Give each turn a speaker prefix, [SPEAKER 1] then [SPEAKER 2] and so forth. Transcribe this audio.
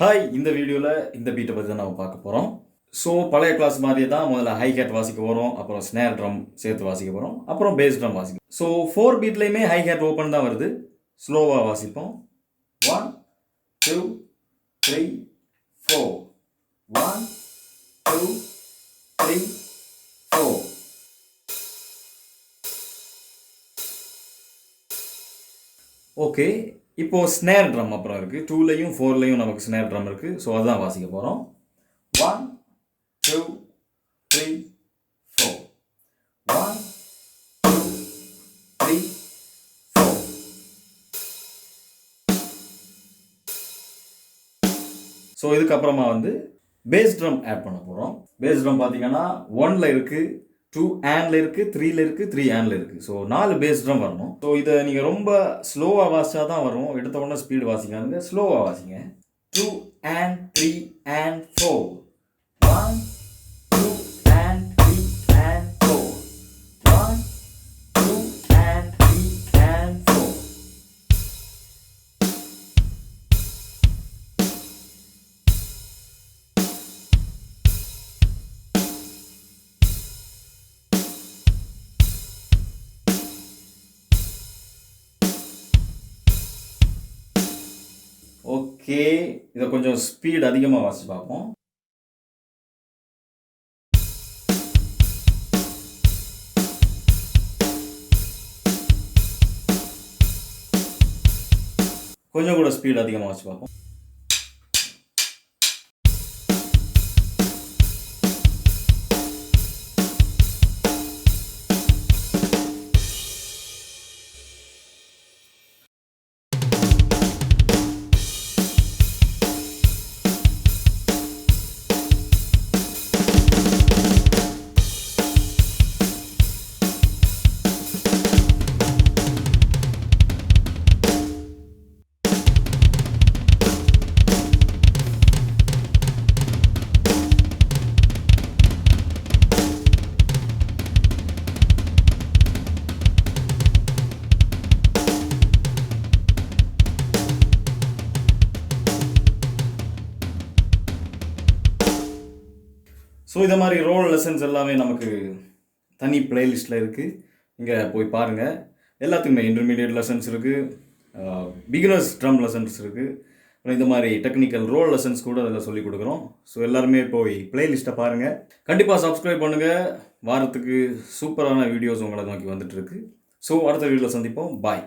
[SPEAKER 1] Hi, இந்த வீடியோவில் இந்த பீட்டை பற்றி தான் நம்ம பார்க்க போகிறோம். ஸோ பழைய கிளாஸ் மாதிரியே தான் முதல்ல ஹை ஹேட் வாசிக்க போகிறோம், அப்புறம் ஸ்னேர் ட்ரம் சேர்த்து வாசிக்க போகிறோம், அப்புறம் பேஸ் ட்ரம் வாசிக்கும். ஸோ 4 பீட்லேயுமே ஹை ஹேட் ஓப்பன் தான் வருது. ஸ்லோவாக வாசிப்போம். 1 2 3 4 1 2 3 4. ஓகே, இப்போ ஸ்னேர் ட்ரம் அப்புறம் இருக்குது. 2லையும் 4லையும் நமக்கு ஸ்னேர் ட்ரம் இருக்குது. ஸோ அதுதான் வாசிக்க போகிறோம். 1 2 3 4 1 2 3 4. ஸோ இதுக்கப்புறமா பேஸ் ட்ரம் ஆட் பண்ண போகிறோம். பேஸ் ட்ரம் பார்த்தீங்கன்னா 1ல் இருக்குது, 2 ஆன்ல இருக்குது, 3ல இருக்குது, 3 ஆன்ல இருக்குது. ஸோ 4 பேஸ் ட்ரம் வரணும். ஸோ இதை நீங்கள் ரொம்ப ஸ்லோவாக வாசிச்சா தான் வரும். எடுத்த உடனே ஸ்பீடு வாசிக்காதுங்க, ஸ்லோவாக வாசிங்க. 2 and 3 and 4 1 2 and 3 and 4 1 2 and 3 and 4. Okay, இதை கொஞ்சம் ஸ்பீட் அதிகமாக வாசிச்சு பார்ப்போம். கொஞ்சம் கூட ஸ்பீட் அதிகமாக வாசிச்சு பார்ப்போம். ஸோ இதை மாதிரி ரோல் லெசன்ஸ் எல்லாமே நமக்கு தனி பிளேலிஸ்ட்டில் இருக்குது. இங்கே போய் பாருங்கள். எல்லாத்துக்குமே இன்டர்மீடியட் லெசன்ஸ் இருக்குது, பிகினர்ஸ் ட்ரம் லெசன்ஸ் இருக்குது, அப்புறம் இந்த மாதிரி டெக்னிக்கல் ரோல் லெசன்ஸ் கூட அதில் சொல்லிக் கொடுக்குறோம். ஸோ எல்லாருமே போய் பிளேலிஸ்ட்டை பாருங்கள். கண்டிப்பாக சப்ஸ்கிரைப் பண்ணுங்கள். வாரத்துக்கு சூப்பரான வீடியோஸ் உங்களை நோக்கி வந்துட்டுருக்கு. ஸோ அடுத்த வீடியோவில் சந்திப்போம். பாய்.